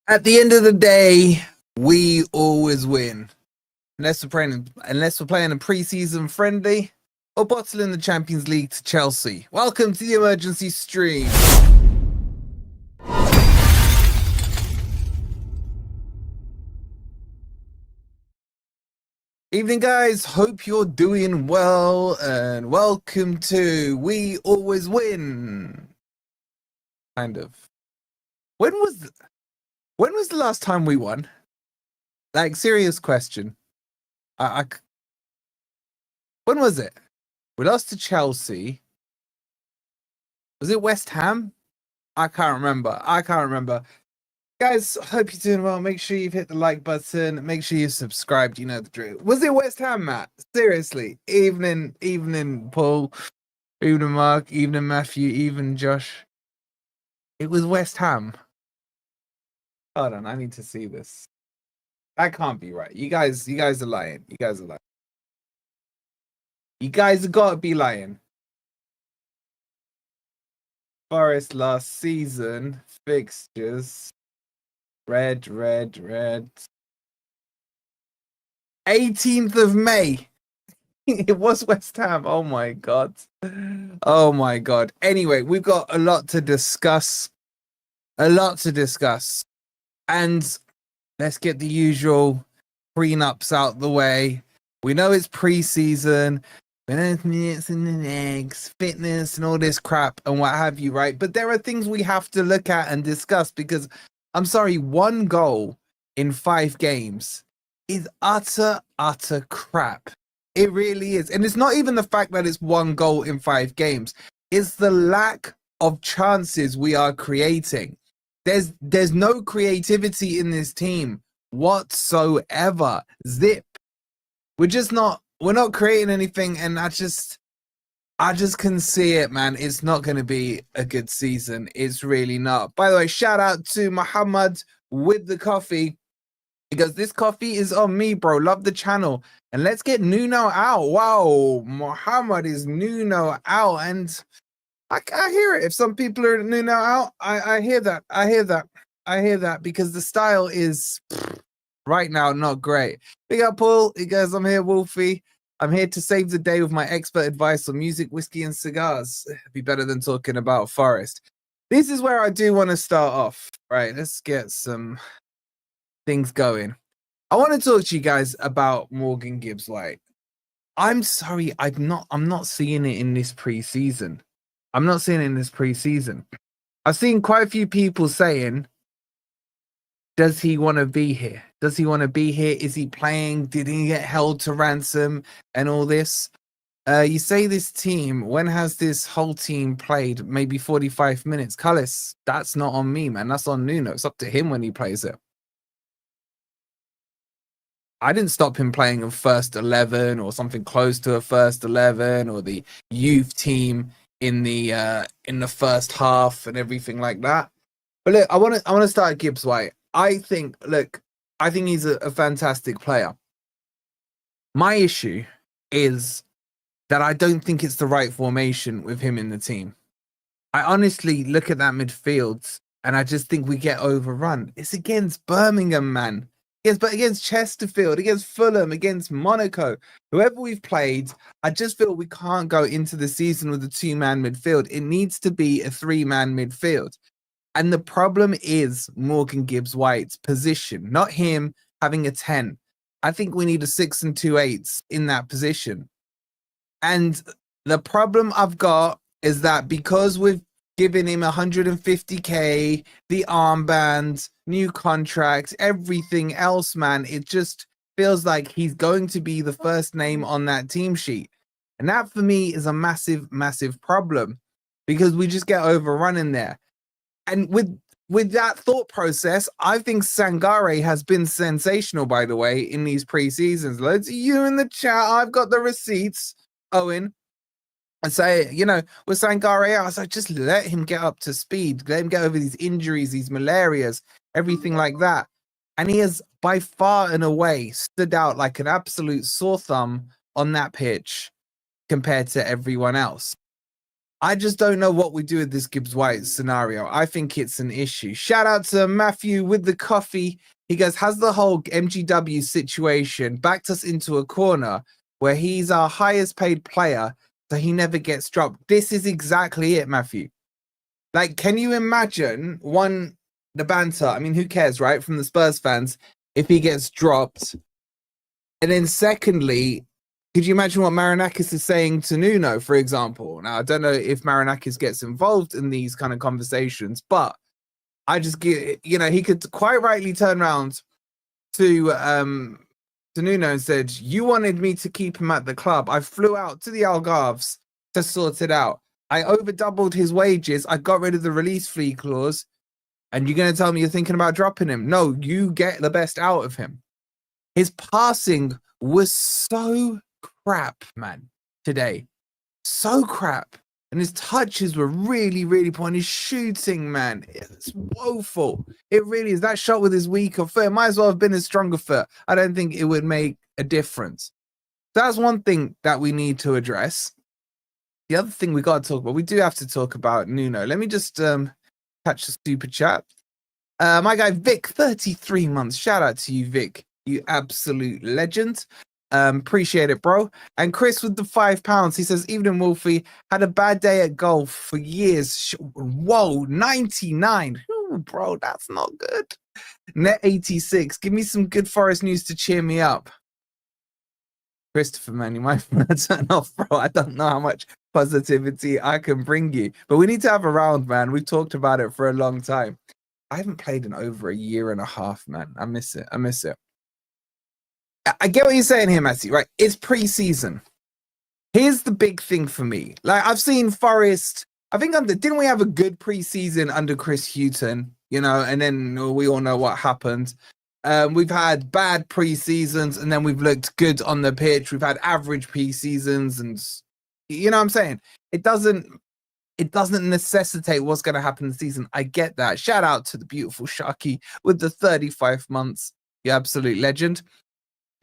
At the end of the day, we always win. Unless we're playing a pre-season friendly or bottling the Champions League to Chelsea. Welcome to the emergency stream. Evening, guys. Hope you're doing well, and welcome to We Always Win. Kind of. When was the last time we won? Like, serious question. When was it? We lost to Chelsea. Was it West Ham? I can't remember. Guys, hope you're doing well. Make sure you've hit the like button. Make sure you've subscribed. You know the drill. Was it West Ham, Matt? Seriously. Evening, Paul. Evening, Mark. Evening, Matthew. Evening, Josh. It was West Ham. Hold on, I need to see this. That can't be right. You guys are lying. You guys have got to be lying. Forest last season fixtures. Red. 18th of May. It was West Ham. Oh my god. Anyway, we've got a lot to discuss. And let's get the usual prenups out the way. We know it's pre-season, minutes and the legs, fitness and all this crap and what have you, right? But there are things we have to look at and discuss because, I'm sorry, 1 goal in 5 games is utter crap. It really is. And it's not even the fact that it's 1 goal in 5 games. It's the lack of chances we are creating. There's no creativity in this team whatsoever. Zip. We're not creating anything, and I just can see it, man. It's not going to be a good season. It's really not. By the way, shout out to Muhammad with the coffee. Because this coffee is on me, bro. Love the channel. And let's get Nuno out. Wow, Muhammad is Nuno out. And I hear it. If some people are Nuno out, I hear that. I hear that because the style is right now not great. Big up, Paul. You guys, I'm here, Wolfie. I'm here to save the day with my expert advice on music, whiskey, and cigars. It'd be better than talking about Forest. This is where I do want to start off. Right, let's get some things going. I want to talk to you guys about Morgan Gibbs-White. I'm sorry, I'm not seeing it in this preseason. I've seen quite a few people saying, does he want to be here? Is he playing? Did he get held to ransom and all this? You say this team, when has this whole team played? Maybe 45 minutes. Cullis, that's not on me, man. That's on Nuno. It's up to him when he plays it. I didn't stop him playing a first 11 or something close to a first 11 or the youth team in the first half and everything like that. But look, I want to start Gibbs-White. I think he's a fantastic player. My issue is that I don't think it's the right formation with him in the team. I honestly look at that midfield and I just think we get overrun. It's against Birmingham, man. But against Chesterfield, against Fulham, against Monaco, whoever we've played, I just feel we can't go into the season with a 2-man midfield. It needs to be a 3-man midfield. And the problem is Morgan Gibbs-White's position, not him having a 10. I think we need a 6 and 2 8s in that position. And the problem I've got is that because we've given him 150k, the armband, new contract, everything else, man, it just feels like he's going to be the first name on that team sheet. And that for me is a massive problem because we just get overrun in there. And with that thought process, I think Sangare has been sensational, by the way, in these pre-seasons. Loads of you in the chat. I've got the receipts, Owen. And say, with Sangare, I was like, just let him get up to speed. Let him get over these injuries, these malarias, everything like that. And he has by far and away stood out like an absolute sore thumb on that pitch compared to everyone else. I just don't know what we do with this Gibbs-White scenario. I think it's an issue. Shout out to Matthew with the coffee. He goes, has the whole MGW situation backed us into a corner where he's our highest paid player, so he never gets dropped? This is exactly it, Matthew. Like, can you imagine, the banter? I mean, who cares, right? From the Spurs fans, if he gets dropped. And then secondly, could you imagine what Marinakis is saying to Nuno, for example? Now, I don't know if Marinakis gets involved in these kind of conversations, but I just get, he could quite rightly turn around to Nuno and said, you wanted me to keep him at the club. I flew out to the Algarves to sort it out. I over doubled his wages. I got rid of the release fee clause. And you're going to tell me you're thinking about dropping him? No, you get the best out of him. His passing was so crap, man, today. So crap. And his touches were really, really poor. And his shooting, man, it's woeful. It really is. That shot with his weaker foot, it might as well have been his stronger foot. I don't think it would make a difference. That's one thing that we need to address. The other thing we got to talk about, we do have to talk about Nuno. Let me just catch the super chat. My guy Vic, 33 months. Shout out to you, Vic. You absolute legend. Appreciate it, bro. And Chris with the £5. He says, evening, Wolfie. Had a bad day at golf for years. Whoa, 99. Ooh, bro, that's not good. Net 86. Give me some good Forest news to cheer me up. Christopher, man, you might turn off, bro. I don't know how much positivity I can bring you. But we need to have a round, man. We've talked about it for a long time. I haven't played in over a year and a half, man. I miss it. I get what you're saying here, Matty, right? It's pre-season. Here's the big thing for me. Like, I've seen Forest, I think didn't we have a good pre-season under Chris Hughton, and then we all know what happened. We've had bad pre-seasons and then we've looked good on the pitch. We've had average pre-seasons and, you know what I'm saying? It doesn't necessitate what's going to happen in the season. I get that. Shout out to the beautiful Sharky with the 35 months. You absolute legend.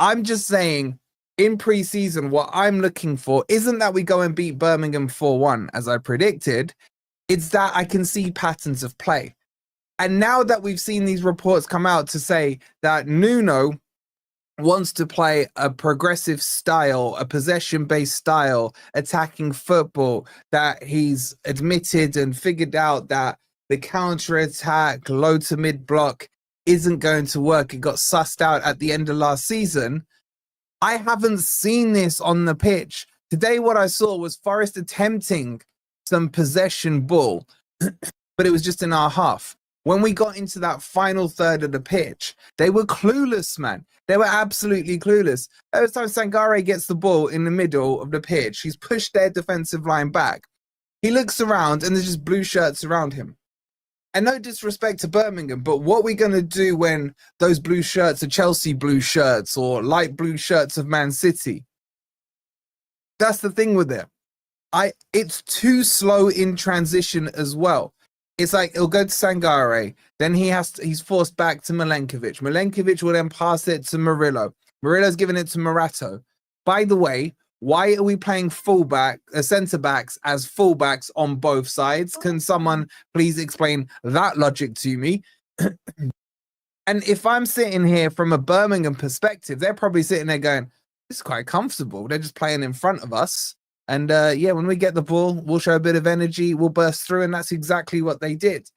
I'm just saying, in pre-season, what I'm looking for isn't that we go and beat Birmingham 4-1, as I predicted. It's that I can see patterns of play. And now that we've seen these reports come out to say that Nuno wants to play a progressive style, a possession-based style, attacking football, that he's admitted and figured out that the counter-attack, low to mid-block isn't going to work. It got sussed out at the end of last season. I haven't seen this on the pitch. Today, what I saw was Forest attempting some possession ball, but it was just in our half. When we got into that final third of the pitch, they were clueless, man. They were absolutely clueless. Every time Sangare gets the ball in the middle of the pitch, he's pushed their defensive line back. He looks around and there's just blue shirts around him. And no disrespect to Birmingham, but what are we going to do when those blue shirts are Chelsea blue shirts or light blue shirts of Man City? That's the thing with it. It's too slow in transition as well. It's like it'll go to Sangare, then he's forced back to Milenkovic. Milenkovic will then pass it to Murillo. Murillo's giving it to Morato. By the way, why are we playing centre backs as fullbacks on both sides? Can someone please explain that logic to me? And if I'm sitting here from a Birmingham perspective, they're probably sitting there going, this is quite comfortable. They're just playing in front of us. And when we get the ball, we'll show a bit of energy, we'll burst through, and that's exactly what they did.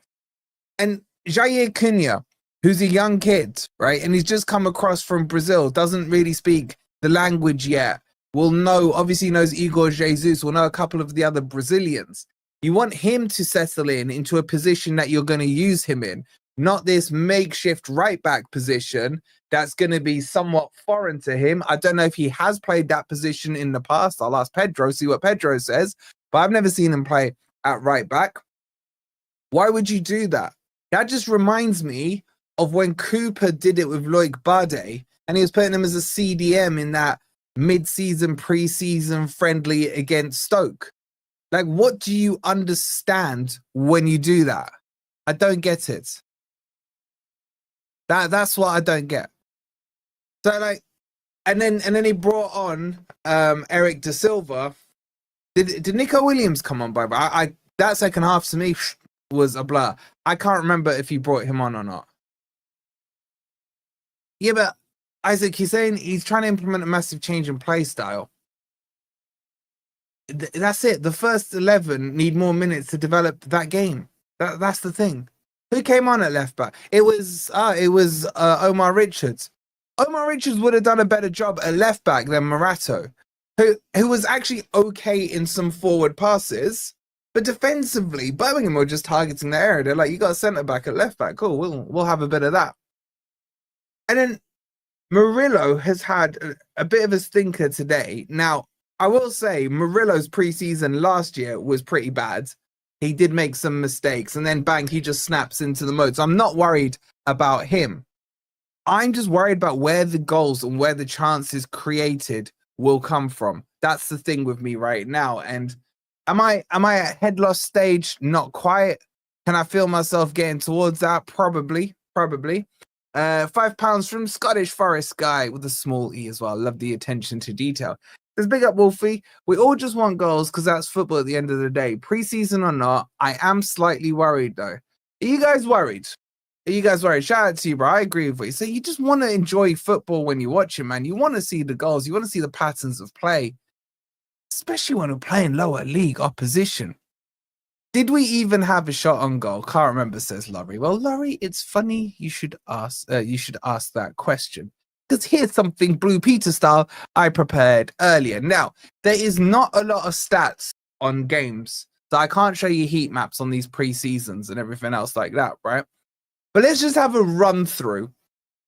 And Jair Cunha, who's a young kid, right, and he's just come across from Brazil, doesn't really speak the language yet, obviously knows Igor Jesus, will know a couple of the other Brazilians. You want him to settle into a position that you're going to use him in, not this makeshift right-back position that's going to be somewhat foreign to him. I don't know if he has played that position in the past. I'll ask Pedro, see what Pedro says. But I've never seen him play at right-back. Why would you do that? That just reminds me of when Cooper did it with Loic Bade, and he was putting him as a CDM in that mid-season, pre-season friendly against Stoke. Like, what do you understand when you do that? I don't get it. That's what I don't get. So, like, and then he brought on Eric Da Silva, Did Nico Williams come on, by? I that second half to me was a blur. I can't remember if he brought him on or not. Yeah, but Isaac, he's saying he's trying to implement a massive change in play style. That's it. The first 11 need more minutes to develop that game. That's the thing. Who came on at left back? It was Omar Richards. Omar Richards would have done a better job at left back than Morato, who was actually okay in some forward passes, but defensively, Birmingham were just targeting the area. They're like, you got a centre back at left back. Cool, we'll have a bit of that. And then Murillo has had a bit of a stinker today. Now, I will say Murillo's preseason last year was pretty bad. He did make some mistakes, and then bang, he just snaps into the mode. So I'm not worried about him. I'm just worried about where the goals and where the chances created will come from. That's the thing with me right now. And am I at head loss stage? Not quite. Can I feel myself getting towards that? Probably. £5 from Scottish Forest guy with a small E as well. Love the attention to detail. Let's big up Wolfie. We all just want goals because that's football at the end of the day. Preseason or not, I am slightly worried though. Are you guys worried? Shout out to you, bro. I agree with you. So you just want to enjoy football when you watch it, man. You want to see the goals. You want to see the patterns of play, especially when we're playing lower league opposition. Did we even have a shot on goal? Can't remember, says Laurie. Well, Laurie, it's funny you should ask that question. Because here's something Blue Peter style I prepared earlier. Now, there is not a lot of stats on games, so I can't show you heat maps on these pre-seasons and everything else like that, right? But let's just have a run through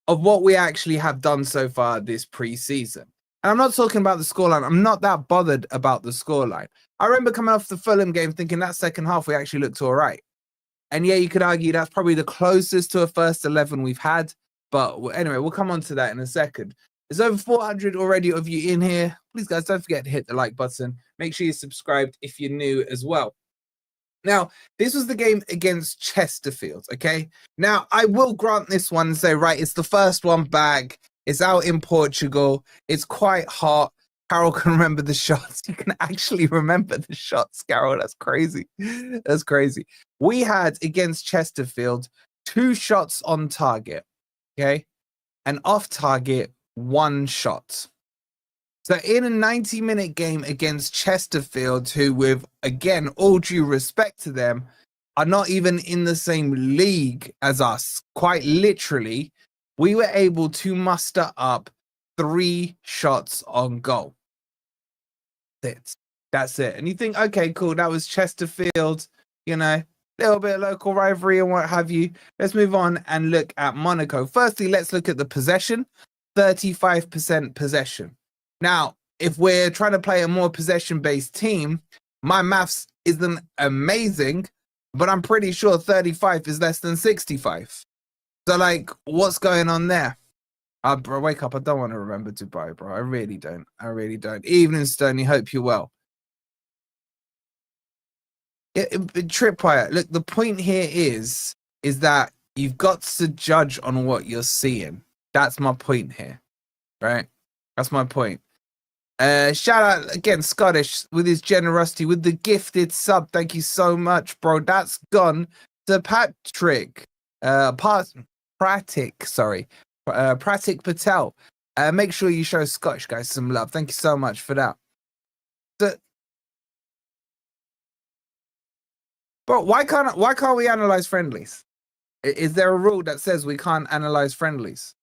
of what we actually have done so far this pre-season. And I'm not talking about the scoreline. I'm not that bothered about the scoreline. I remember coming off the Fulham game thinking that second half we actually looked all right. And yeah, you could argue that's probably the closest to a first 11 we've had. But anyway, we'll come on to that in a second. There's over 400 already of you in here. Please, guys, don't forget to hit the like button. Make sure you're subscribed if you're new as well. Now, this was the game against Chesterfield, okay? Now, I will grant this one and say, right, it's the first one back. It's out in Portugal. It's quite hot. Carol can remember the shots. You can actually remember the shots, Carol. That's crazy. That's crazy. We had, against Chesterfield, 2 shots on target, okay? And off target, 1 shot. So in a 90-minute game against Chesterfield, who, with, again, all due respect to them, are not even in the same league as us, quite literally, we were able to muster up 3 shots on goal. That's it. And you think, okay, cool, that was Chesterfield, you know, a little bit of local rivalry and what have you. Let's move on and look at Monaco. Firstly, let's look at the possession. 35% possession. Now, if we're trying to play a more possession-based team, my maths isn't amazing, but I'm pretty sure 35 is less than 65. So, like, what's going on there? Bro, wake up. I don't want to remember Dubai, bro. I really don't. Evening, Stoney. Hope you're well. Tripwire, look, the point here is that you've got to judge on what you're seeing. That's my point here, right? That's my point. Shout out again, Scottish, with his generosity, with the gifted sub. Thank you so much, bro. That's gone to Patrick. Pratik Patel. Make sure you show Scottish guys some love. Thank you so much for that. Bro, why can't we analyze friendlies? Is there a rule that says we can't analyze friendlies?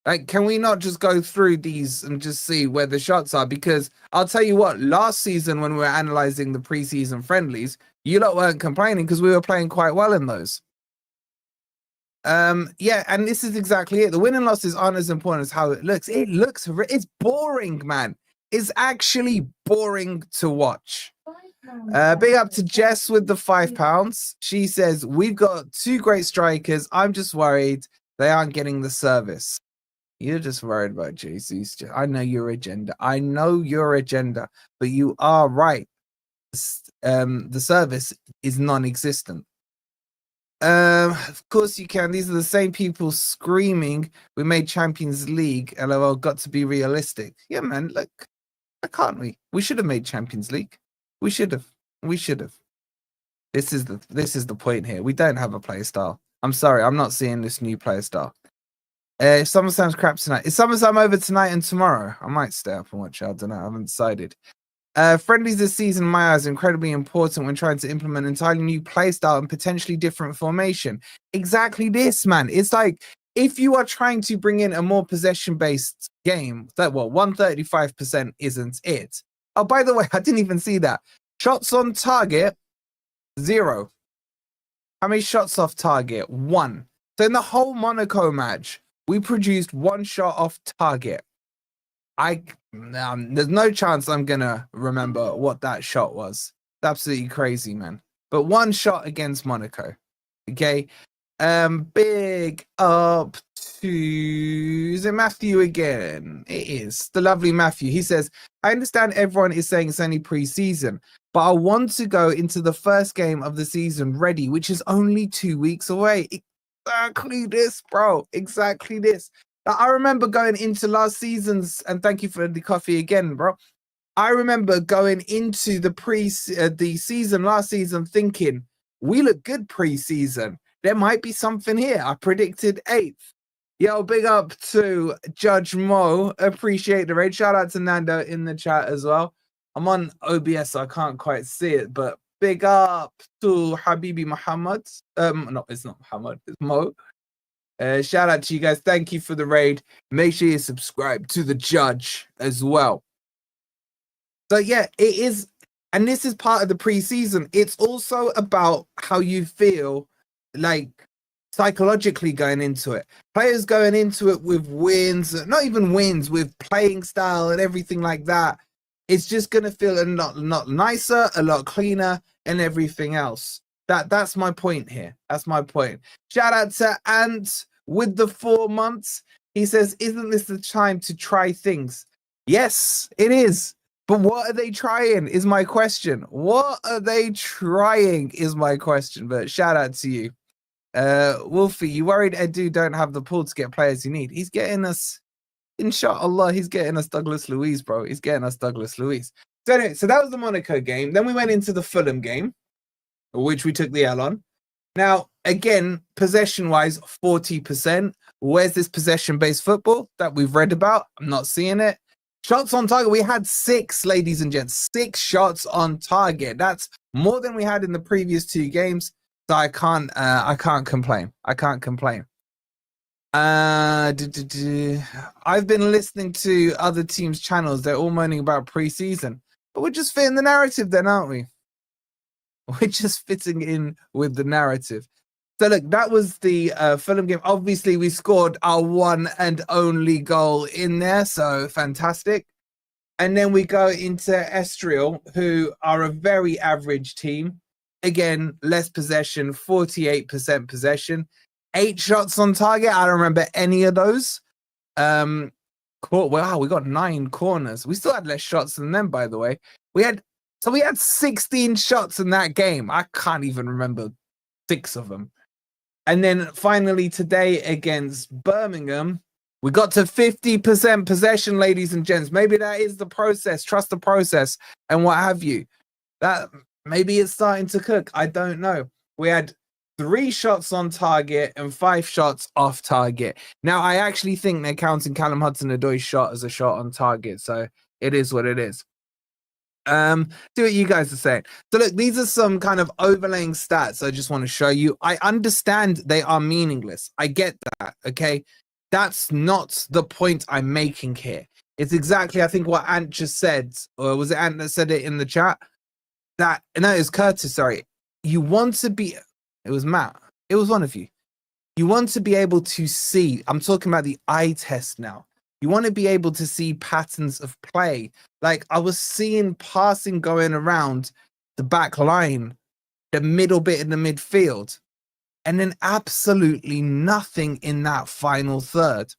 Like, can we not just go through these and just see where the shots are? Because I'll tell you what, last season when we were analyzing the preseason friendlies, you lot weren't complaining because we were playing quite well in those. Yeah, and this is exactly it. The win and losses aren't as important as how it looks. It's boring, man. It's actually boring to watch. Big up to Jess with the £5. She says, we've got 2 great strikers. I'm just worried they aren't getting the service. You're just worried about Jesus. I know your agenda. But you are right. The service is non-existent. Of course you can. These are the same people screaming, we made Champions League. LOL, got to be realistic. Yeah, man, look. Why can't we? We should have made Champions League. We should have. We should have. This is the point here. We don't have a play style. I'm sorry, I'm not seeing this new play style. Summertime's crap tonight. Is summertime over tonight and tomorrow? I might stay up and watch it. I don't know. I haven't decided. Friendlies this season, in my eyes, are incredibly important when trying to implement an entirely new play style and potentially different formation. Exactly this, man. It's like if you are trying to bring in a more possession-based game, that 135% isn't it. Oh, by the way, I didn't even see that. Shots on target, 0. How many shots off target? 1. So in the whole Monaco match, we produced 1 shot off target. There's no chance I'm gonna remember what that shot was. It's absolutely crazy, man. But 1 shot against Monaco. Okay. Big up to, is it Matthew again? It is the lovely Matthew. He says, I understand everyone is saying it's only pre-season, but I want to go into the first game of the season ready, which is only 2 weeks away. Exactly this, bro. Exactly this. I remember going into last season's, and thank you for the coffee again, bro. I remember going into the season last season thinking, we look good pre-season. There might be something here. I predicted 8th. Yo, big up to Judge Mo. Appreciate the raid. Shout out to Nando in the chat as well. I'm on OBS, so I can't quite see it, but big up to Habibi Muhammad. No, it's not Muhammad, it's Mo. Shout out to you guys. Thank you for the raid. Make sure you subscribe to the Judge as well. So yeah, it is, and this is part of the preseason. It's also about how you feel like psychologically going into it. Players going into it with wins, not even wins, with playing style and everything like that. It's just going to feel a lot nicer, a lot cleaner, and everything else. That's my point here. That's my point. Shout out to Ant with the 4 months. He says, isn't this the time to try things? Yes, it is. But what are they trying is my question. What are they trying is my question. But shout out to you. Wolfie, you worried Edu don't have the pull to get players you need? He's getting us, inshallah, he's getting us Douglas Luiz, bro. He's getting us Douglas Luiz. So anyway, so that was the Monaco game. Then we went into the Fulham game, which we took the L on. Now, again, possession-wise, 40%. Where's this possession-based football that we've read about? I'm not seeing it. Shots on target, we had 6, ladies and gents. 6 shots on target. That's more than we had in the previous 2 games. So I can't complain. I can't complain. I've been listening to other teams' channels. They're all moaning about pre-season. But we're just fitting the narrative then, aren't we? We're just fitting in with the narrative. So look, that was the Fulham game. Obviously, we scored our one and only goal in there. So fantastic. And then we go into Estoril, who are a very average team. Again, less possession, 48% possession. 8 shots on target. I don't remember any of those. Wow, we got 9 corners. We still had less shots than them, by the way. We had 16 shots in that game. I can't even remember 6 of them. And then finally today against Birmingham, we got to 50% possession, ladies and gents. Maybe that is the process. Trust the process and what have you. That maybe it's starting to cook. I don't know. We had 3 shots on target and 5 shots off target. Now, I actually think they're counting Callum Hudson-Odoi's shot as a shot on target. So it is what it is. See what you guys are saying. So look, these are some kind of overlaying stats I just want to show you. I understand they are meaningless. I get that, okay? That's not the point I'm making here. It's exactly, I think, what Ant just said. Or was it Ant that said it in the chat? No, it was Curtis, sorry. You want to be... It was Matt. It was one of you. You want to be able to see... I'm talking about the eye test now. You want to be able to see patterns of play. Like, I was seeing passing going around the back line, the middle bit in the midfield, and then absolutely nothing in that final third.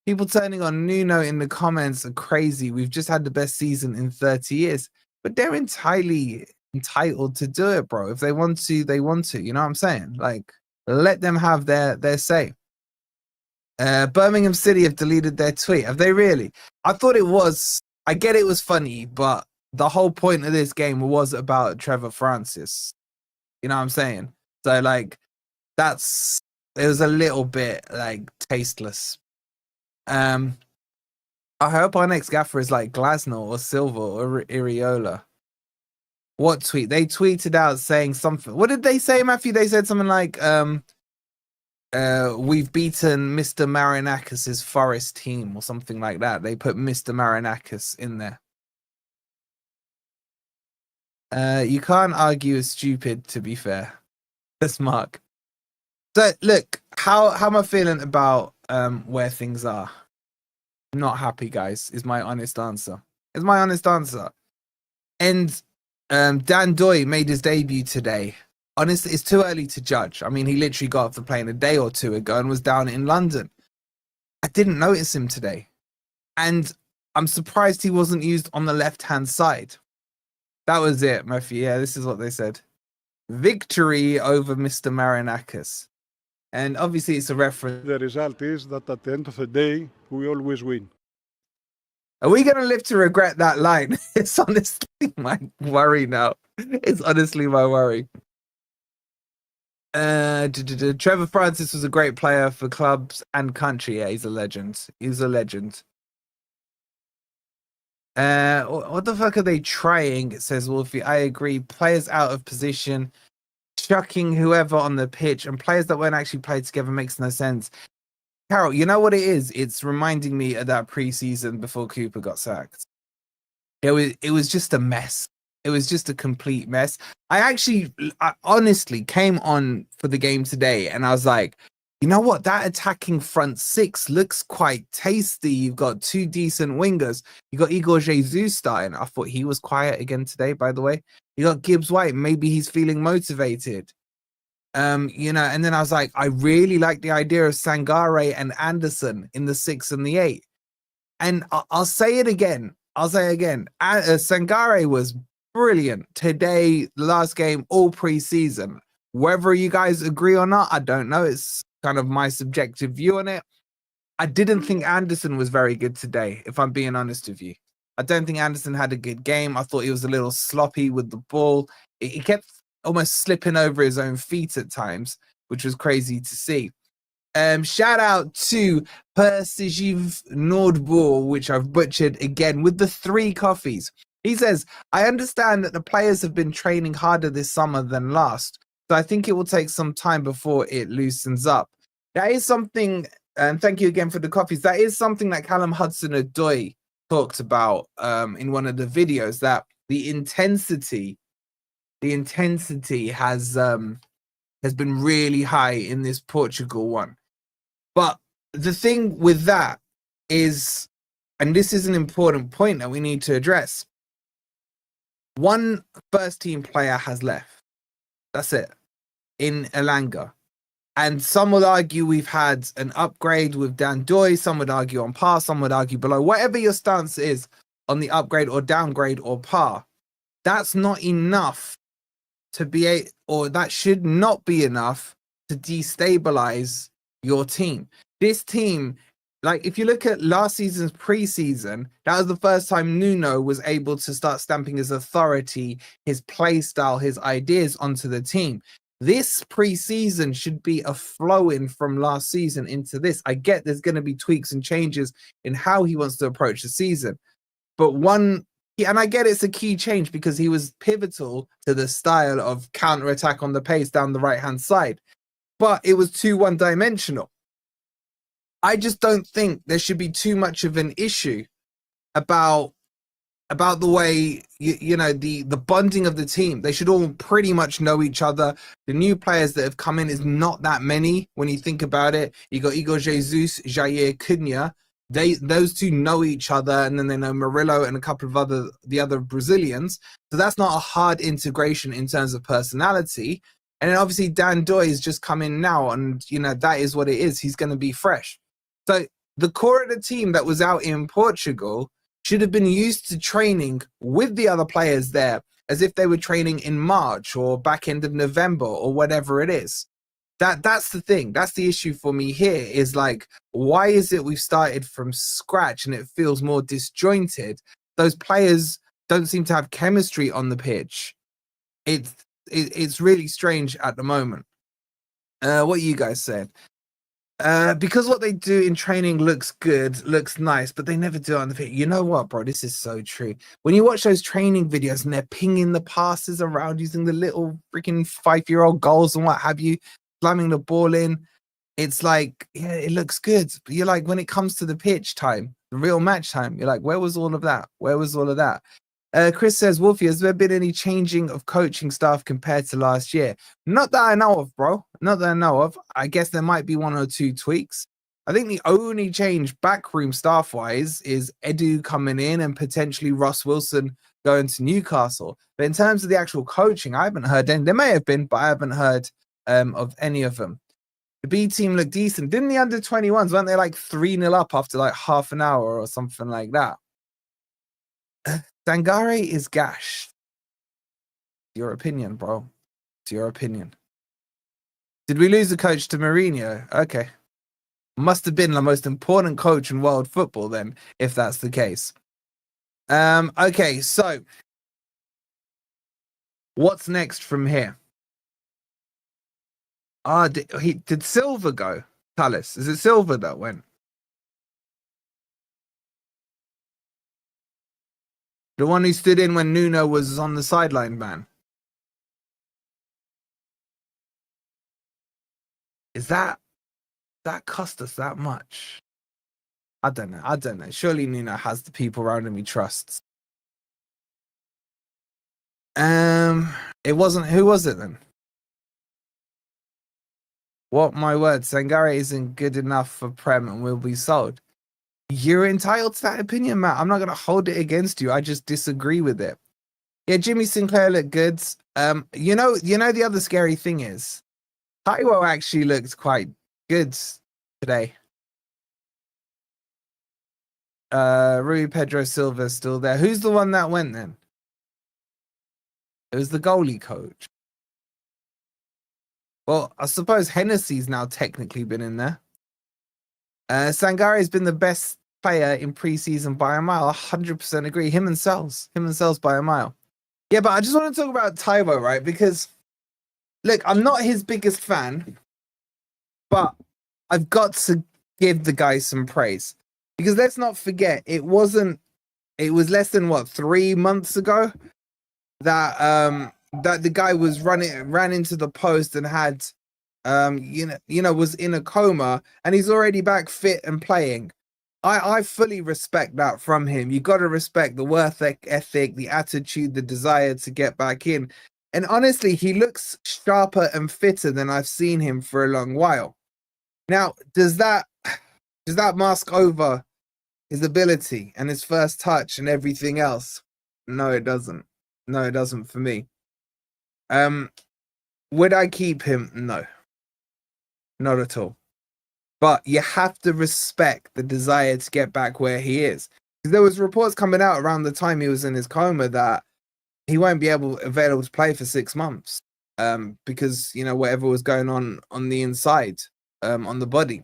People turning on Nuno in the comments are crazy. We've just had the best season in 30 years. But they're entirely entitled to do it, bro. If they want to, they want to. You know what I'm saying? Like, let them have their say. Birmingham City have deleted their tweet. Have they really? I thought it was I get it was funny, but the whole point of this game was about Trevor Francis. You know what I'm saying? So like, it was a little bit like tasteless. I hope our next gaffer is like Glasner or Silva or Iriola. What tweet? They tweeted out saying something. What did they say, Matthew? They said something like, we've beaten Mr. Marinakis' Forest team or something like that. They put Mr. Marinakis in there. You can't argue with stupid, to be fair. That's Mark. So look, how am I feeling about where things are? I'm not happy, guys, is my honest answer. It's my honest answer. And Dan Ndoye made his debut today. Honestly, it's too early to judge. I mean, he literally got off the plane a day or two ago and was down in London. I didn't notice him today. And I'm surprised he wasn't used on the left-hand side. That was it, Murphy. Yeah, this is what they said. Victory over Mr. Marinakis. And obviously it's a reference. The result is that at the end of the day, we always win. Are we going to live to regret that line? It's honestly my worry now. It's honestly my worry. Trevor Francis was a great player for clubs and country. Yeah, he's a legend. He's a legend. What the fuck are they trying? Says Wolfie. I agree. Players out of position, chucking whoever on the pitch, and players that won't actually play together makes no sense. Carol, you know what it is? It's reminding me of that preseason before Cooper got sacked. It was just a mess. It was just a complete mess. I honestly came on for the game today and I was like, you know what? That attacking front six looks quite tasty. You've got two decent wingers. You got Igor Jesus starting. I thought he was quiet again today, by the way. You got Gibbs-White. Maybe he's feeling motivated. And then I was like, I really like the idea of Sangare and Anderson in the 6 and the 8. And I'll say it again. Sangare was brilliant today, last game, all preseason. Whether you guys agree or not, I don't know. It's kind of my subjective view on it. I didn't think Anderson was very good today, if I'm being honest with you. I don't think Anderson had a good game. I thought he was a little sloppy with the ball. He kept almost slipping over his own feet at times, which was crazy to see. Shout out to Persijiv Nordball, which I've butchered again, with the 3 coffees. He says, I understand that the players have been training harder this summer than last, so I think it will take some time before it loosens up. That is something, and thank you again for the coffees, that is something that Callum Hudson-Odoi talked about in one of the videos, that the intensity has been really high in this Portugal one. But the thing with that is, and this is an important point that we need to address, one first team player has left. That's it. In Elanga. And some would argue we've had an upgrade with Dan Ndoye. Some would argue on par. Some would argue below. Whatever your stance is on the upgrade or downgrade or par, that's not enough to be or that should not be enough to destabilize your team. This team, like if you look at last season's preseason, that was the first time Nuno was able to start stamping his authority, his play style, his ideas onto the team. This preseason should be a flow-in from last season into this. I get there's going to be tweaks and changes in how he wants to approach the season, but and I get it's a key change because he was pivotal to the style of counter-attack on the pace down the right-hand side, but it was too one-dimensional. I just don't think there should be too much of an issue about the way, the bonding of the team. They should all pretty much know each other. The new players that have come in is not that many when you think about it. You got Igor Jesus, Jair Cunha. Those two know each other, and then they know Murillo and a couple of the other Brazilians. So that's not a hard integration in terms of personality. And then obviously Dan Ndoye is just come in now, and that is what it is. He's going to be fresh. So the core of the team that was out in Portugal should have been used to training with the other players there as if they were training in March or back end of November or whatever it is. That's the thing. That's the issue for me here is like, why is it we've started from scratch and it feels more disjointed those players don't seem to have chemistry on the pitch. It's really strange at the moment. What you guys said? Because what they do in training looks good, looks nice, but they never do it on the pitch. You know what, bro? This is so true. When you watch those training videos and they're pinging the passes around using the little freaking 5-year-old goals and what have you, slamming the ball in, it's like, yeah, it looks good. But you're like, when it comes to the pitch time, the real match time, you're like, where was all of that? Where was all of that? Chris says, Wolfie, has there been any changing of coaching staff compared to last year? Not that I know of, bro. Not that I know of. I guess there might be 1 or 2 tweaks. I think the only change backroom staff-wise is Edu coming in and potentially Ross Wilson going to Newcastle. But in terms of the actual coaching, I haven't heard any. There may have been, but I haven't heard of any of them. The B team looked decent. Didn't the under-21s, weren't they like 3-0 up after like half an hour or something like that? Sangare is gashed. Your opinion, bro. It's your opinion. Did we lose the coach to Mourinho? Okay. Must have been the most important coach in world football then, if that's the case. Okay, so what's next from here? Did Silva go? Palace. Is it Silva that went? The one who stood in when Nuno was on the sideline, man. Is that cost us that much? I don't know. Surely Nuno has the people around him he trusts. It wasn't. Who was it then? What, my word, Sangare isn't good enough for Prem and will be sold. You're entitled to that opinion, Matt. I'm not going to hold it against you. I just disagree with it. Yeah, Jimmy Sinclair looked good. You know, the other scary thing is, Taiwo actually looked quite good today. Rui Pedro Silva still there. Who's the one that went then? It was the goalie coach. Well, I suppose Hennessy's now technically been in there. Sangare has been the best player in pre-season by a mile. 100% agree. Him and Sells by a mile. Yeah, but I just want to talk about Taiwo, right? Because, look, I'm not his biggest fan, but I've got to give the guy some praise. Because let's not forget, it was less than 3 months ago that that the guy ran into the post and had was in a coma, and he's already back fit and playing. I fully respect that from him. You got to respect the work ethic, the attitude, the desire to get back in. And honestly, he looks sharper and fitter than I've seen him for a long while. Now, does that mask over his ability and his first touch and everything else? No, it doesn't. No, it doesn't for me. Would I keep him? No. Not at all. But you have to respect the desire to get back where he is. Because there was reports coming out around the time he was in his coma that he won't be available to play for 6 months. Because, whatever was going on the inside, on the body.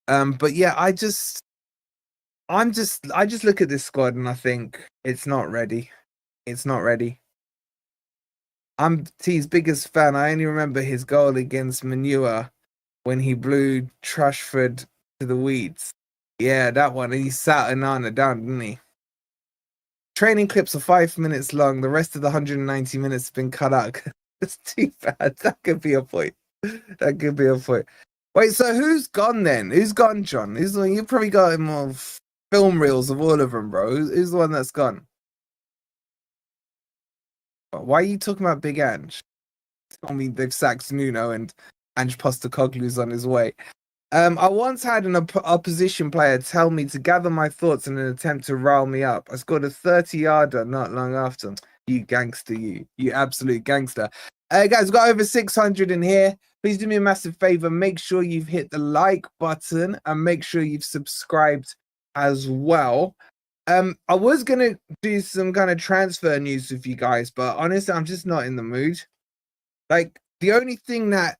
But yeah, I just look at this squad and I think it's not ready. It's not ready. I'm T's biggest fan. I only remember his goal against Manua when he blew Trashford to the weeds. Yeah, that one. And he sat Anana down, didn't he? Training clips are 5 minutes long. The rest of the 190 minutes have been cut out. It's too bad. That could be a point. That could be a point. Wait, so who's gone then? Who's gone, John? You probably got more film reels of all of them, bro. Who's the one that's gone? Why are you talking about Big Ange? I mean, they've sacked Nuno and Ange Postecoglou's on his way. I once had an opposition player tell me to gather my thoughts in an attempt to rile me up. I scored a 30-yarder not long after. You gangster, you absolute gangster. Guys, we've got over 600 in here. Please do me a massive favor. Make sure you've hit the like button and make sure you've subscribed as well. I was going to do some kind of transfer news with you guys, but honestly, I'm just not in the mood. Like, the only thing that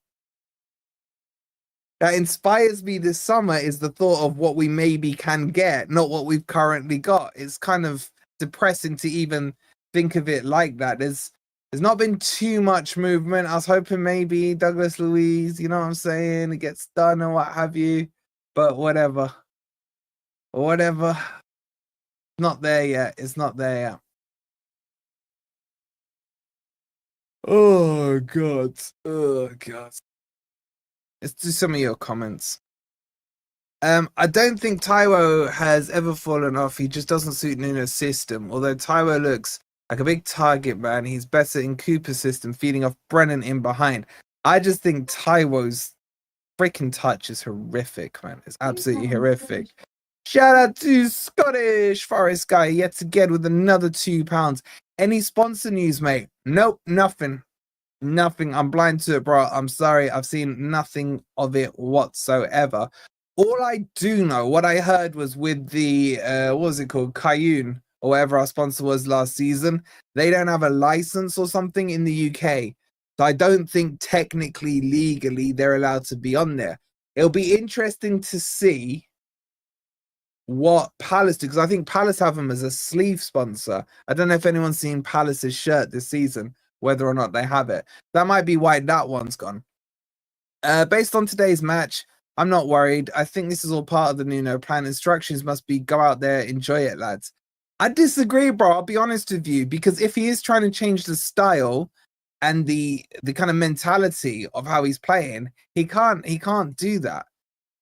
that inspires me this summer is the thought of what we maybe can get, not what we've currently got. It's kind of depressing to even think of it like that. There's not been too much movement. I was hoping maybe Douglas Luiz, you know what I'm saying, it gets done or what have you, but whatever. Not there yet. It's not there yet. Oh god. Let's do some of your comments. I don't think Taiwo has ever fallen off. He just doesn't suit Nuno's system. Although Taiwo looks like a big target man, he's better in Cooper's system, feeding off Brennan in behind. I just think Taiwo's freaking touch is horrific, man. It's absolutely horrific. Shout out to Scottish Forest guy yet again with another £2. Any sponsor news, mate? Nope, nothing. I'm blind to it, bro. I'm sorry. I've seen nothing of it whatsoever. All I do know, what I heard was with the what was it called, Cohesion, or whatever our sponsor was last season, they don't have a license or something in the UK. So I don't think technically, legally, they're allowed to be on there. It'll be interesting to see what Palace do, because I think Palace have them as a sleeve sponsor. I don't know if anyone's seen Palace's shirt this season, whether or not they have it. That might be why that one's gone. Based on today's match, I'm not worried. I think this is all part of the Nuno plan. Instructions must be go out there, enjoy it, lads. I disagree, bro. I'll be honest with you, because if he is trying to change the style and the kind of mentality of how he's playing, he can't do that.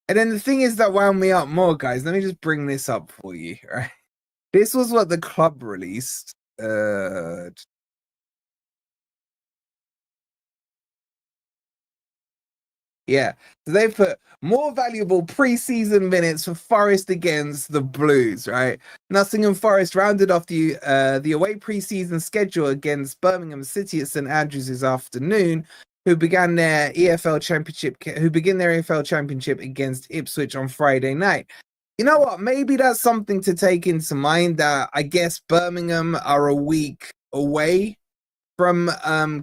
And then the thing is that wound me up more, guys. Let me just bring this up for you, right? This was what the club released. Yeah, so they put more valuable preseason minutes for Forest against the Blues, right? Nottingham Forest rounded off the away preseason schedule against Birmingham City at St Andrews this afternoon, who begin their EFL championship against Ipswich on Friday night. You know what? Maybe that's something to take into mind, that I guess Birmingham are a week away from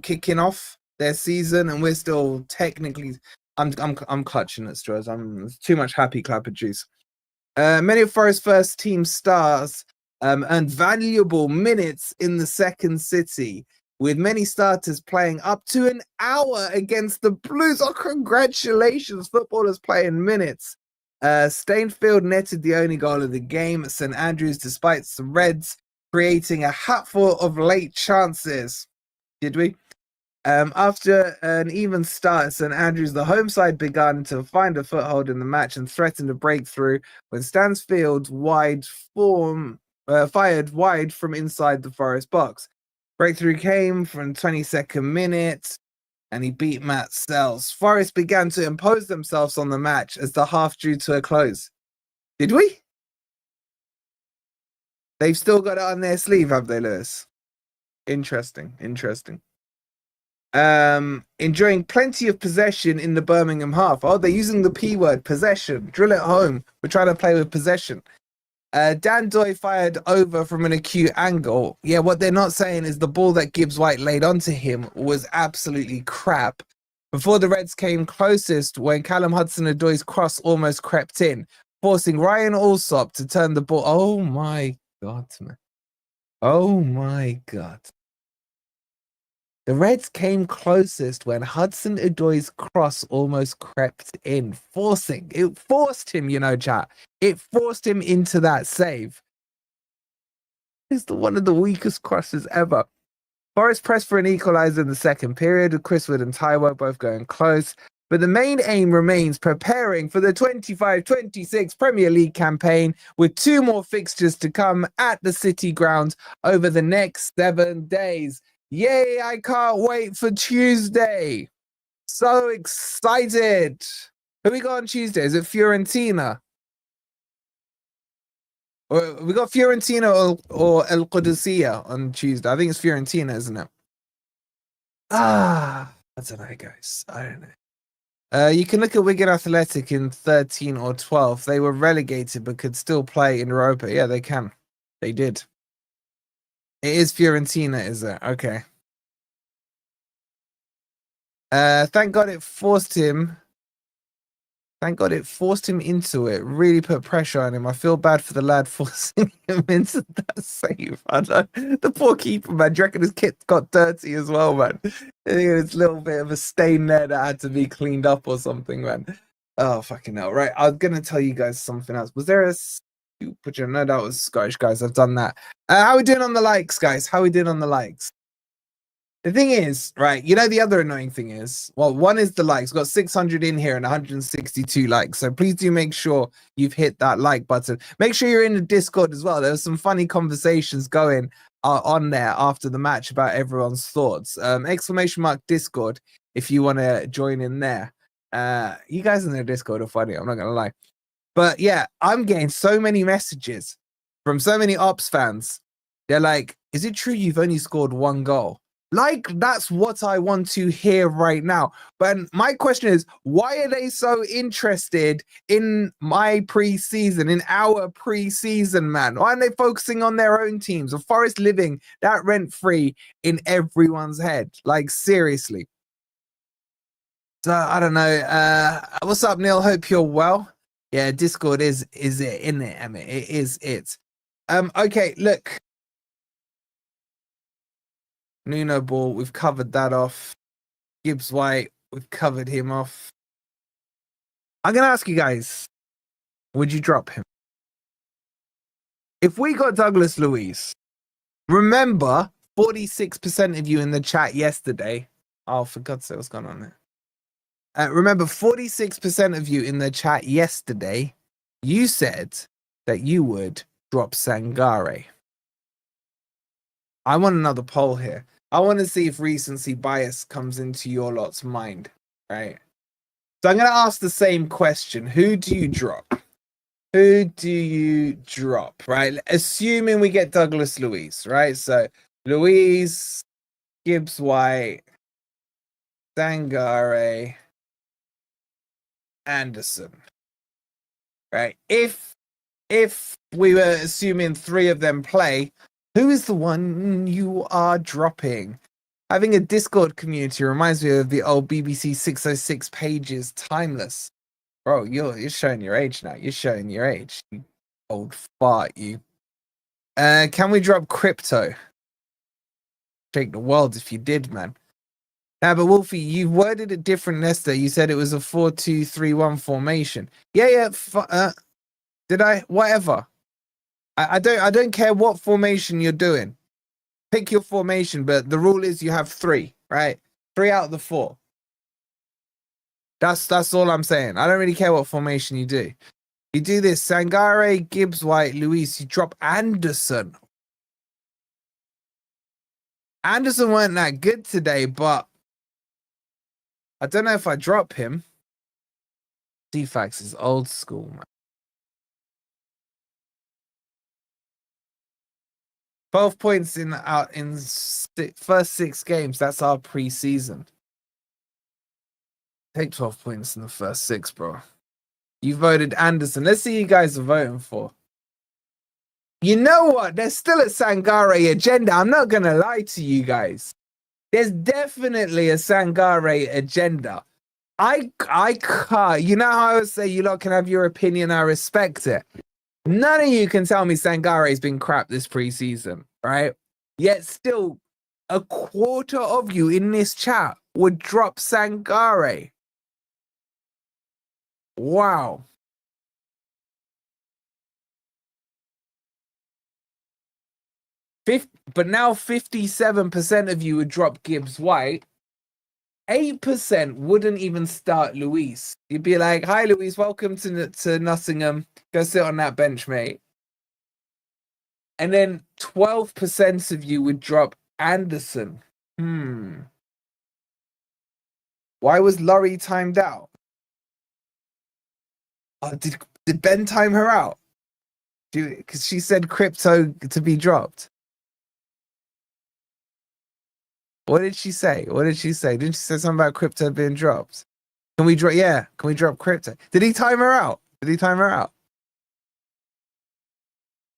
kicking off their season, and we're still technically. I'm clutching at straws. I'm too much happy clapper juice. Many of Forest's first team stars earned valuable minutes in the second city, with many starters playing up to an hour against the Blues. Oh, congratulations, footballers playing minutes. Stainfield netted the only goal of the game at St Andrews, despite the Reds creating a hatful of late chances. Did we? After an even start at St Andrews, the home side began to find a foothold in the match and threatened a breakthrough when Stansfield fired wide from inside the Forest box. Breakthrough came from 22nd minute, and he beat Matt Sells. Forest began to impose themselves on the match as the half drew to a close. Did we? They've still got it on their sleeve, have they, Lewis? Interesting. Enjoying plenty of possession in the Birmingham half. Oh, they're using the P word, possession. Drill it home. We're trying to play with possession. Dan Ndoye fired over from an acute angle. Yeah, what they're not saying is the ball that Gibbs-White laid onto him was absolutely crap. Before the Reds came closest, when Callum Hudson-Odoi's cross almost crept in, forcing Ryan Alsop to turn the ball. Oh my God, man. Oh my God. The Reds came closest when Hudson-Odoi's cross almost crept in, it forced him, chat. It forced him into that save. It's one of the weakest crosses ever. Forest pressed for an equaliser in the second period, with Chris Wood and Taiwo both going close. But the main aim remains preparing for the 25-26 Premier League campaign, with 2 more fixtures to come at the City ground over the next 7 days. Yay, I can't wait for Tuesday. So excited. Who we got on Tuesday? Is it Fiorentina? Or we got Fiorentina or El Qudusiyya on Tuesday. I think it's Fiorentina, isn't it? I don't know, guys. I don't know. You can look at Wigan Athletic in 13 or 12. They were relegated but could still play in Europa. Yeah, they can. They did. It is Fiorentina, is it? Okay. Thank God it forced him Thank God it forced him into it. Really put pressure on him. I feel bad for the lad forcing him into that save. I know. The poor keeper, man. Do you reckon his kit got dirty as well, man? There's a little bit of a stain there that had to be cleaned up or something, man. Oh, fucking hell. Right. I was going to tell you guys something else. Was there a super chat? No, that was Scottish, guys. I've done that. How are we doing on the likes, guys? How are we doing on the likes? The thing is, right, you know, the other annoying thing is, well, one is the likes. We've got 600 in here and 162 likes. So please do make sure you've hit that like button. Make sure you're in the Discord as well. There's some funny conversations going on there after the match about everyone's thoughts. Exclamation mark Discord if you want to join in there. You guys in the Discord are funny, I'm not going to lie. But yeah, I'm getting so many messages from so many Ops fans. They're like, is it true you've only scored one goal? Like, that's what I want to hear right now. But my question is, why are they so interested in my preseason, in our preseason, man? Why aren't they focusing on their own teams? Or Forest living that rent-free in everyone's head? Like, seriously. So, I don't know. What's up, Neil? Hope you're well. Yeah, Discord is it, isn't it, Emmett? It is it. Okay, look. Nuno ball, we've covered that off. Gibbs-White, we've covered him off. I'm going to ask you guys, would you drop him? If we got Douglas Luiz, remember 46% of you in the chat yesterday. Oh, for God's sake, what's going on there? Remember 46% of you in the chat yesterday, you said that you would drop Sangare. I want another poll here. I want to see if recency bias comes into your lot's mind, right? So I'm going to ask the same question. Who do you drop? Who do you drop, right? Assuming we get Douglas Luiz, right? So Luiz, Gibbs-White, Sangare, Anderson, right? If we were assuming three of them play, who is the one you are dropping? Having a Discord community reminds me of the old BBC 606 pages, timeless. Bro, you're showing your age now. You're showing your age. You old fart, you. Can we drop crypto? Shake the world if you did, man. Now, but Wolfie, you worded it different, Nesta. You said it was a 4-2-3-1 formation. Yeah. Did I? Whatever. I don't care what formation you're doing. Pick your formation, but the rule is you have three, right? 3 out of the 4. That's all I'm saying. I don't really care what formation you do. You do this: Sangare, Gibbs-White, Luiz. You drop Anderson. Anderson weren't that good today, but I don't know if I drop him. Defax is old school, man. 12 points in first 6 games. That's our preseason. Take 12 points in the first 6, bro. You voted Anderson. Let's see who you guys are voting for. You know what? There's still a Sangare agenda. I'm not going to lie to you guys. There's definitely a Sangare agenda. I can't. You know how I would say you lot can have your opinion. I respect it. None of you can tell me Sangare's been crap this preseason, right? Yet still, a quarter of you in this chat would drop Sangare. Wow. But now 57% of you would drop Gibbs-White. 8% wouldn't even start Luiz. You'd be like, hi, Luiz, welcome to Nottingham. Go sit on that bench, mate. And then 12% of you would drop Anderson. Why was Laurie timed out? Oh, did Ben time her out? Because she said crypto to be dropped. What did she say? Didn't she say something about crypto being dropped? Can we drop crypto? Did he time her out?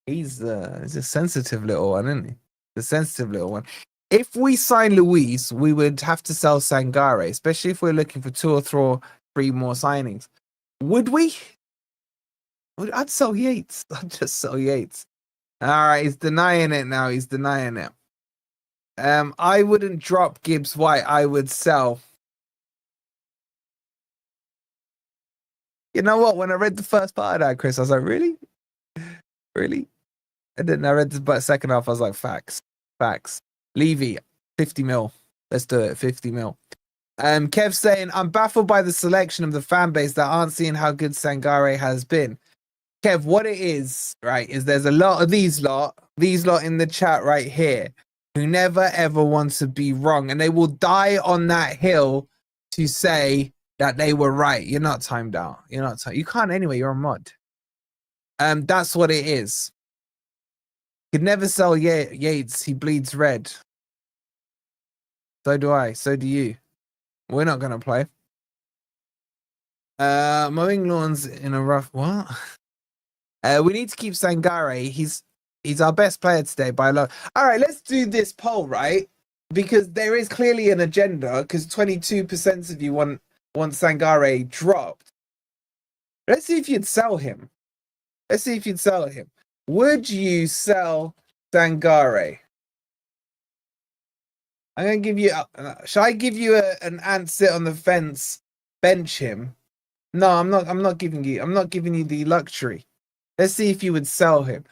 He's a sensitive little one, isn't he? The sensitive little one. If we sign Luiz, we would have to sell Sangare, especially if we're looking for 2 or 3 more signings. Would we? I'd sell Yates. I'd just sell Yates. All right, he's denying it now. He's denying it. I wouldn't drop Gibbs-White. I would sell. You know what? When I read the first part of that, Chris, I was like, really? Really? And then I read the second half, I was like, facts. Levy, 50 mil. Let's do it, 50 mil. Kev saying, I'm baffled by the selection of the fan base that aren't seeing how good Sangare has been. Kev, what it is, right, is there's a lot of these lot in the chat right here who never ever want to be wrong, and they will die on that hill to say that they were right. You're not timed out. You can't anyway. You're a mod. That's what it is. Could never sell Yates. He bleeds red. So do I. So do you. We're not gonna play. Mowing lawns in a rough. What? We need to keep Sangare. He's our best player today by a lot. All right, let's do this poll, right? Because there is clearly an agenda. Because 22% of you want Sangare dropped. Let's see if you'd sell him. Would you sell Sangare? I'm gonna give you. Shall I give you an ant sit on the fence, bench him? No, I'm not. I'm not giving you the luxury. Let's see if you would sell him.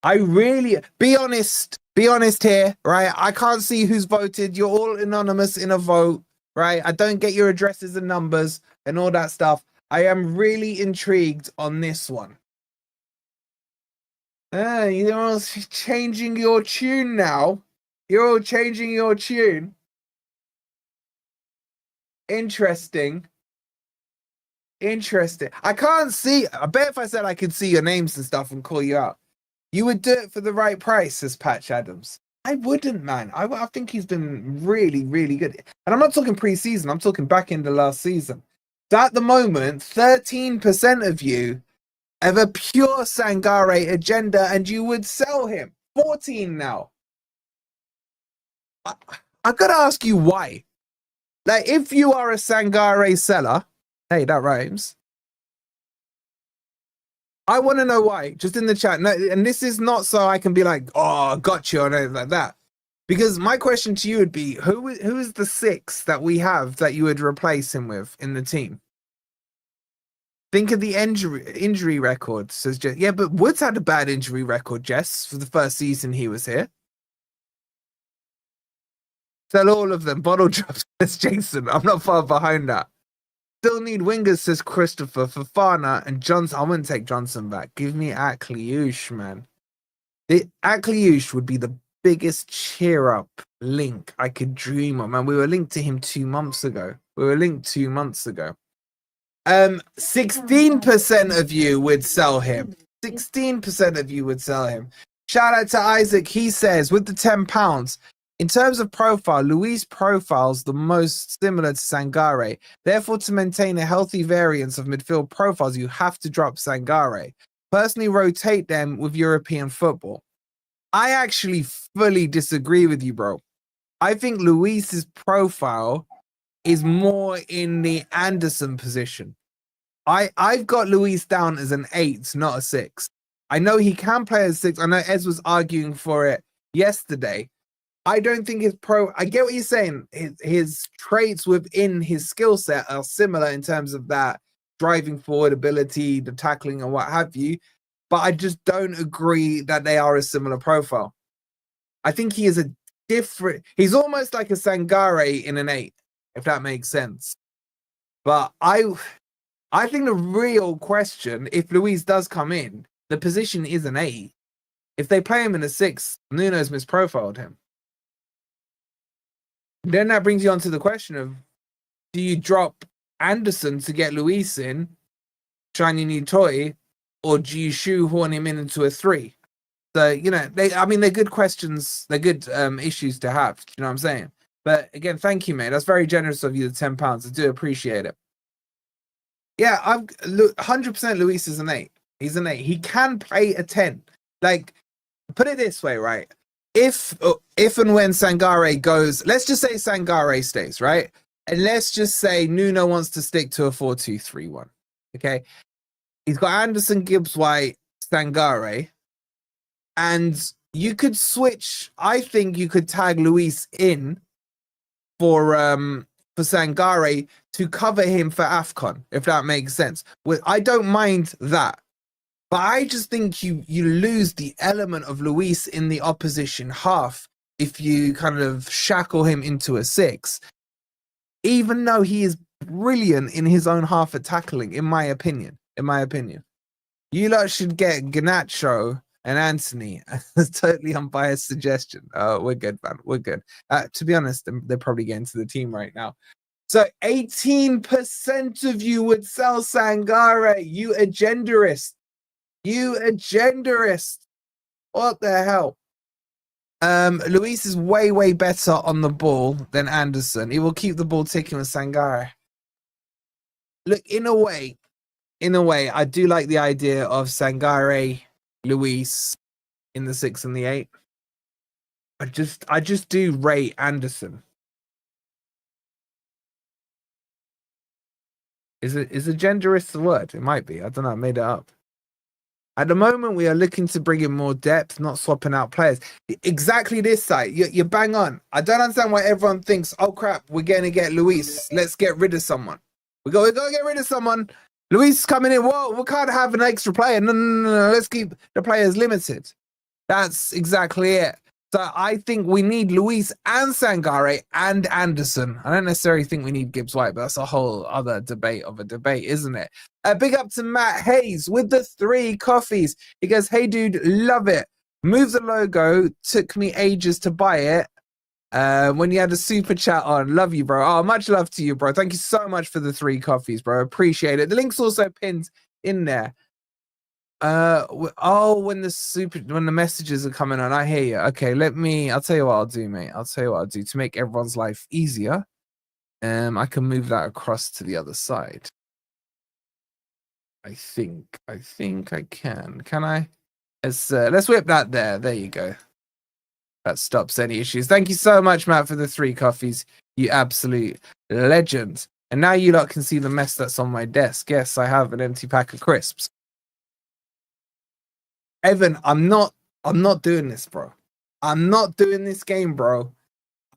I really be honest here, right? I can't see who's voted. You're all anonymous in a vote, right? I don't get your addresses and numbers and all that stuff. I am really intrigued on this one. You're all changing your tune now. You're all changing your tune. Interesting. I can't see. I bet if I said I could see your names and stuff and call you out, you would do it for the right price, says Patch Adams. I wouldn't, man. I think he's been really, really good. And I'm not talking pre-season. I'm talking back in the last season. So at the moment, 13% of you have a pure Sangare agenda and you would sell him. 14 now. I got to ask you why. Like, if you are a Sangare seller, hey, that rhymes. I want to know why, just in the chat. No, and this is not so I can be like, oh, got you, or anything like that. Because my question to you would be, who is the 6 that we have that you would replace him with in the team? Think of the injury record, says Jess. Yeah, but Woods had a bad injury record, Jess, for the first season he was here. Sell all of them. Bottle drops, says Jason. I'm not far behind that. Still need wingers, says Christopher. Fofana and Johnson. I wouldn't take Johnson back. Give me Akliouche, man. Akliouche would be the biggest cheer up link I could dream of, man. We were linked to him 2 months ago. 16% of you would sell him. 16% of you would sell him. Shout out to Isaac. He says, with the £10, in terms of profile, Luis profiles the most similar to Sangare. Therefore, to maintain a healthy variance of midfield profiles, you have to drop Sangare. Personally, rotate them with European football. I actually fully disagree with you, bro. I think Luis's profile is more in the Anderson position. I've got Luis down as an 8, not a 6. I know he can play as 6. I know Ez was arguing for it yesterday. I don't think I get what you're saying. His traits within his skill set are similar in terms of that driving forward ability, the tackling and what have you. But I just don't agree that they are a similar profile. I think he is he's almost like a Sangare in an 8, if that makes sense. But I think the real question, if Luis does come in, the position is an 8. If they play him in a 6, Nuno's misprofiled him. Then that brings you on to the question of, do you drop Anderson to get Luis in, shiny new toy, or do you shoehorn him into a 3? So, they're good questions. They're good issues to have. You know what I'm saying? But again, thank you, mate. That's very generous of you, the £10. I do appreciate it. Yeah, 100% Luis is an 8. He's an 8. He can play a 10. Like, put it this way, right? If and when Sangare goes, let's just say Sangare stays, right? And let's just say Nuno wants to stick to a 4-2-3-1. Okay. He's got Anderson, Gibbs-White, Sangare. And you could switch. I think you could tag Luis in for Sangare to cover him for AFCON, if that makes sense. Well, I don't mind that. But I just think you lose the element of Luis in the opposition half if you kind of shackle him into a 6. Even though he is brilliant in his own half at tackling, in my opinion. You lot should get Garnacho and Anthony. That's totally unbiased suggestion. We're good, man. We're good. To be honest, they're probably getting to the team right now. So 18% of you would sell Sangare. You agenderist. What the hell? Luis is way better on the ball than Anderson. He will keep the ball ticking with Sangare. Look, in a way, I do like the idea of Sangare, Luis in the 6 and the 8. I just do rate Anderson. Is a genderist the word? It might be. I don't know. I made it up. At the moment, we are looking to bring in more depth, not swapping out players. Exactly this side. You're bang on. I don't understand why everyone thinks, oh crap, we're going to get Luis. Let's get rid of someone. We got to get rid of someone. Luis is coming in. Whoa, we can't have an extra player. No. Let's keep the players limited. That's exactly it. So I think we need Luis and Sangare and Anderson. I don't necessarily think we need Gibbs-White, but that's a whole other debate, isn't it? Big up to Matt Hayes with the 3 coffees. He goes, hey, dude, love it. Move the logo. Took me ages to buy it. When you had a super chat on. Love you, bro. Oh, much love to you, bro. Thank you so much for the 3 coffees, bro. Appreciate it. The link's also pinned in there. When the messages are coming on, I hear you. Okay, I'll tell you what I'll do, mate. To make everyone's life easier. I can move that across to the other side. I think I can. Can I? Let's whip that there. There you go. That stops any issues. Thank you so much, Matt, for the 3 coffees. You absolute legend. And now you lot can see the mess that's on my desk. Yes, I have an empty pack of crisps. Evan, I'm not doing this, bro. I'm not doing this game, bro.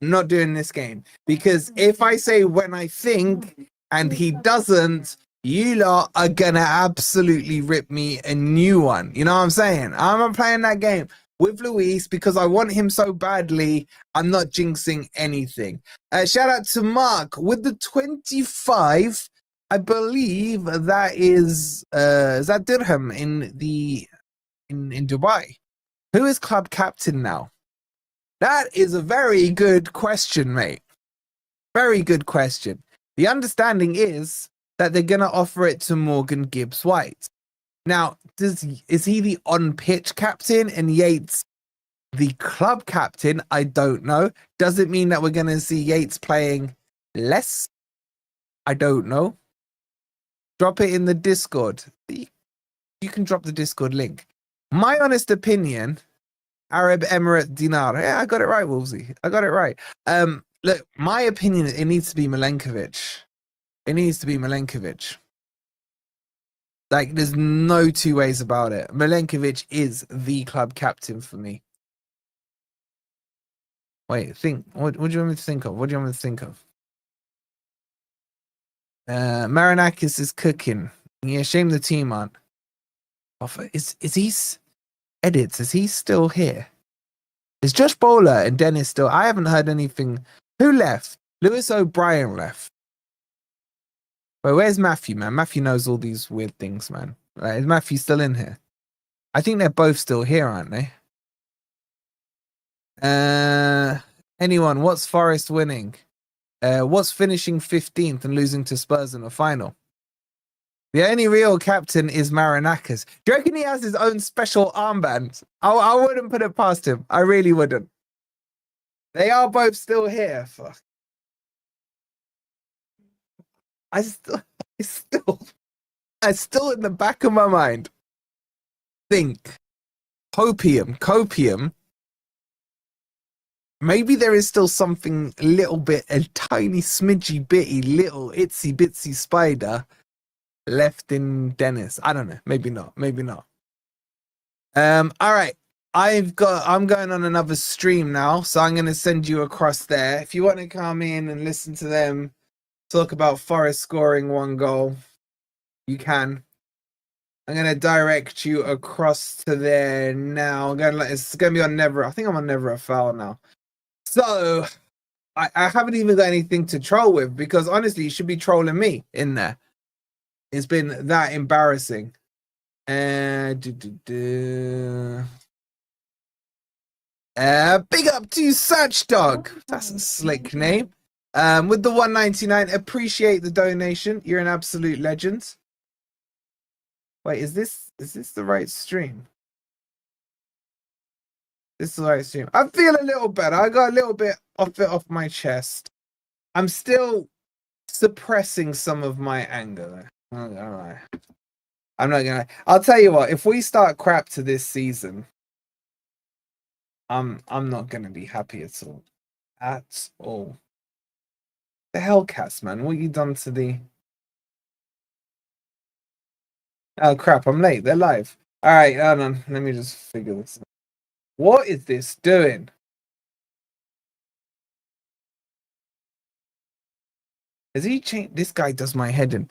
I'm not doing this game. Because if I say when I think and he doesn't, you lot are gonna absolutely rip me a new one. You know what I'm saying? I'm not playing that game with Luis because I want him so badly. I'm not jinxing anything. Shout out to Mark with the 25. I believe that is that dirham in Dubai. Who is club captain now? That is a very good question, mate. Very good question. The understanding is that they're going to offer it to Morgan Gibbs-White. Now, is he the on-pitch captain and Yates the club captain? I don't know. Does it mean that we're going to see Yates playing less? I don't know. Drop it in the Discord. You can drop the Discord link. My honest opinion, Arab Emirate dinar. Yeah, I got it right, Wolfie. I got it right. Look, my opinion, it needs to be Milenkovic. Like, there's no 2 ways about it. Milenkovic is the club captain for me. Wait, what do you want me to think of? Marinakis is cooking. Yeah, shame the team aren't. Is he still here? Is Josh Bowler and Dennis still? I haven't heard anything. Who left? Lewis O'Brien left. Wait, where's Matthew, man? Matthew knows all these weird things, man. Is Matthew still in here? I think they're both still here, aren't they? Anyone? What's Forest winning? What's finishing 15th and losing to Spurs in the final? The only real captain is Marinakis. Do you reckon he has his own special armband? I wouldn't put it past him. I really wouldn't. They are both still here. Fuck. I still in the back of my mind think copium maybe there is still something a little bit, a tiny smidgy bitty little itsy bitsy spider left in Dennis. I don't know. Maybe not. Maybe not. All right. I'm going on another stream now, so I'm gonna send you across there. If you want to come in and listen to them talk about Forest scoring 1 goal, you can. I'm gonna direct you across to there now. It's gonna be on Never. I think I'm on Never a Foul now. So I haven't even got anything to troll with, because honestly, you should be trolling me in there. It's been that embarrassing. Big up to Search Dog. That's a slick name. With the 199, appreciate the donation. You're an absolute legend. Wait, is this the right stream? This is the right stream. I feel a little better. I got a little bit off my chest. I'm still suppressing some of my anger though. All right. I'm not gonna. I'll tell you what. If we start crap to this season, I'm not gonna be happy at all. At all. The Hellcats, man. What you done to the? Oh crap! I'm late. They're live. All right, hold on. Let me just figure this out. What is this doing? Has he changed? This guy does my head in.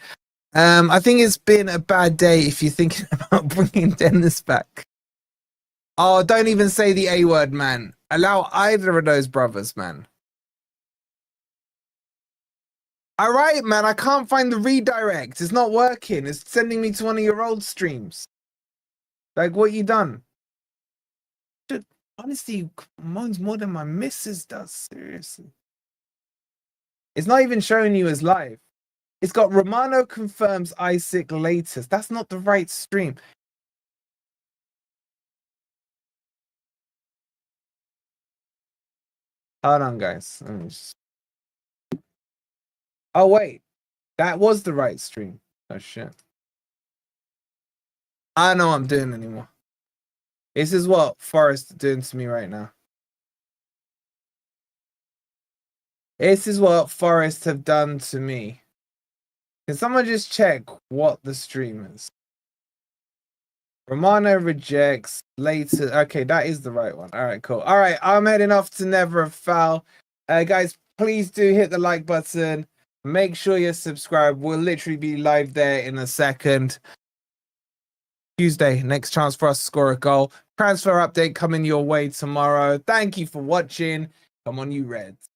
I think it's been a bad day if you're thinking about bringing Dennis back. Oh, don't even say the A word, man. Allow either of those brothers, man. All right, man. I can't find the redirect. It's not working. It's sending me to one of your old streams. Like, what you done? Honestly, moans more than my missus does. Seriously. It's not even showing you as live. It's got Romano confirms Isaac latest. That's not the right stream. Hold on, guys. Oh, wait. That was the right stream. Oh, shit. I don't know what I'm doing anymore. This is what Forest are doing to me right now. This is what Forest have done to me. Can someone just check what the stream is? Romano rejects later. Okay, that is the right one. All right, cool. All right, I'm heading off to Never a Foul. Guys, please do hit the like button. Make sure you're subscribed. We'll literally be live there in a second. Tuesday, next chance for us to score a goal. Transfer update coming your way tomorrow. Thank you for watching. Come on, you Reds.